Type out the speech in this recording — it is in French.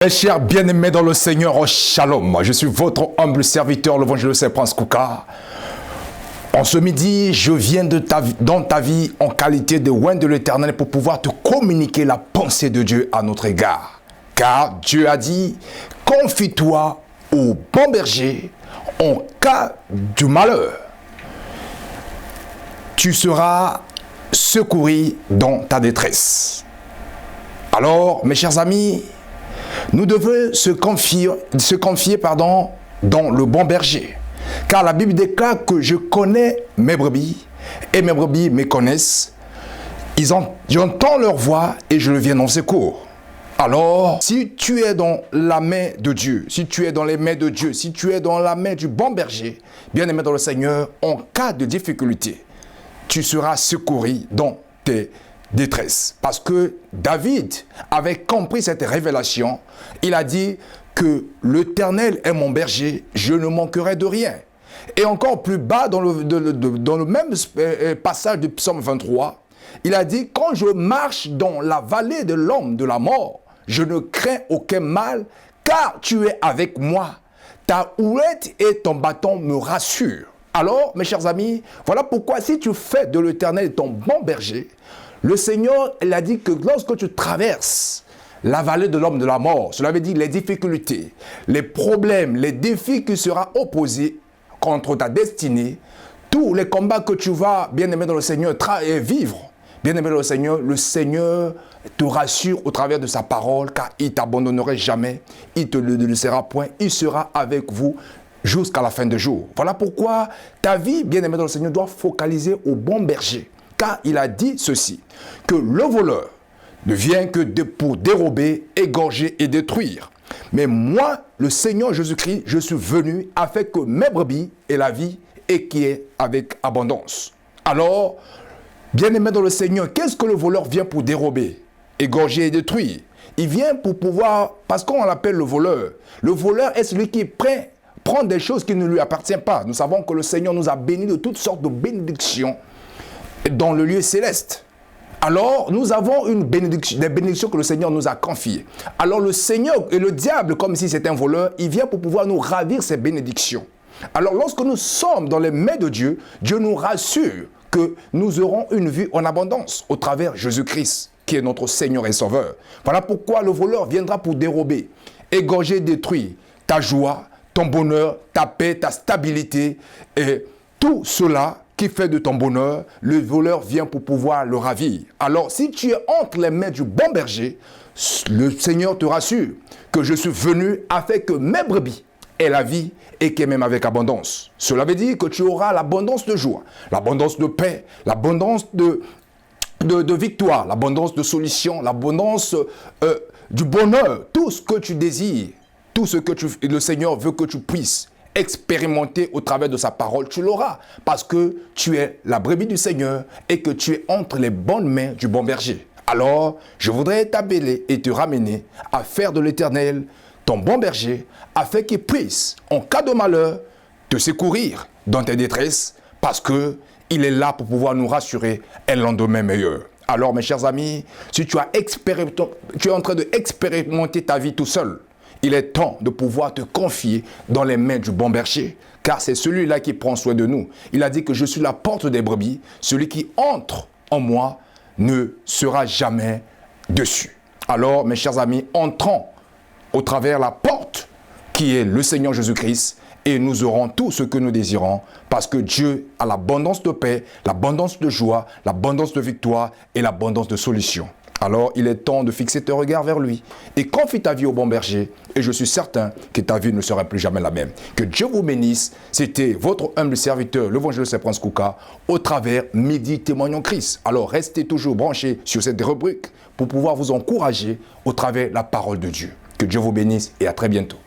Mes chers bien-aimés dans le Seigneur, oh shalom, je suis votre humble serviteur, l'évangéliste Prince Kouka. En ce midi, je viens dans ta vie en qualité de oint de l'Éternel pour pouvoir te communiquer la pensée de Dieu à notre égard. Car Dieu a dit, confie-toi au bon berger en cas du malheur. Tu seras secouru dans ta détresse. Alors, mes chers amis, nous devons se confier dans le bon berger. Car la Bible déclare que je connais mes brebis et mes brebis me connaissent. J'entends leur voix et je viens en secours. Alors, si tu es dans la main de Dieu, si tu es dans les mains de Dieu, si tu es dans la main du bon berger, bien-aimé dans le Seigneur, en cas de difficulté, tu seras secouru dans tes détresse. Parce que David avait compris cette révélation. Il a dit que l'Éternel est mon berger, je ne manquerai de rien. Et encore plus bas dans le même passage du psaume 23, il a dit, quand je marche dans la vallée de l'ombre de la mort, je ne crains aucun mal, car tu es avec moi. Ta houlette et ton bâton me rassurent. Alors, mes chers amis, voilà pourquoi si tu fais de l'Éternel ton bon berger, le Seigneur, il a dit que lorsque tu traverses la vallée de l'homme de la mort, cela veut dire les difficultés, les problèmes, les défis qui seront opposés contre ta destinée, tous les combats que tu vas, bien-aimé dans le Seigneur, vivre, bien-aimé dans le Seigneur te rassure au travers de sa parole, car il ne t'abandonnerait jamais, il ne te le laissera point, il sera avec vous jusqu'à la fin des jours. Voilà pourquoi ta vie, bien-aimé dans le Seigneur, doit focaliser au bon berger. Car il a dit ceci, que le voleur ne vient que pour dérober, égorger et détruire. Mais moi, le Seigneur Jésus-Christ, je suis venu afin que mes brebis aient la vie et qui est avec abondance. Alors, bien-aimé dans le Seigneur, qu'est-ce que le voleur vient pour dérober, égorger et détruire? Il vient pour pouvoir, parce qu'on l'appelle le voleur. Le voleur est celui qui prend des choses qui ne lui appartiennent pas. Nous savons que le Seigneur nous a bénis de toutes sortes de bénédictions dans le lieu céleste. Alors, nous avons des bénédictions que le Seigneur nous a confiées. Alors, le Seigneur et le diable, comme si c'était un voleur, il vient pour pouvoir nous ravir ces bénédictions. Alors, lorsque nous sommes dans les mains de Dieu, Dieu nous rassure que nous aurons une vie en abondance au travers de Jésus-Christ, qui est notre Seigneur et Sauveur. Voilà pourquoi le voleur viendra pour dérober, égorger, détruire ta joie, ton bonheur, ta paix, ta stabilité et tout cela qui fait de ton bonheur, le voleur vient pour pouvoir le ravir. Alors, si tu es entre les mains du bon berger, le Seigneur te rassure que je suis venu afin que mes brebis aient la vie et qu'elles même avec abondance. Cela veut dire que tu auras l'abondance de joie, l'abondance de paix, l'abondance de victoire, l'abondance de solutions, l'abondance du bonheur, tout ce que tu désires, tout ce que le Seigneur veut que tu puisses expérimenter au travers de sa parole, tu l'auras parce que tu es la brebis du Seigneur et que tu es entre les bonnes mains du bon berger. Alors, je voudrais t'appeler et te ramener à faire de l'Éternel ton bon berger afin qu'il puisse, en cas de malheur, te secourir dans tes détresses parce qu'il est là pour pouvoir nous rassurer un lendemain meilleur. Alors, mes chers amis, si tu es en train d'expérimenter ta vie tout seul, il est temps de pouvoir te confier dans les mains du bon berger, car c'est celui-là qui prend soin de nous. Il a dit que je suis la porte des brebis, celui qui entre en moi ne sera jamais déçu. Alors, mes chers amis, entrons au travers la porte qui est le Seigneur Jésus-Christ et nous aurons tout ce que nous désirons parce que Dieu a l'abondance de paix, l'abondance de joie, l'abondance de victoire et l'abondance de solutions. Alors, il est temps de fixer tes regards vers lui et confie ta vie au bon berger et je suis certain que ta vie ne sera plus jamais la même. Que Dieu vous bénisse. C'était votre humble serviteur, l'évangéliste Prince Kouka, au travers Midi Témoignons Christ. Alors, restez toujours branchés sur cette rubrique pour pouvoir vous encourager au travers de la parole de Dieu. Que Dieu vous bénisse et à très bientôt.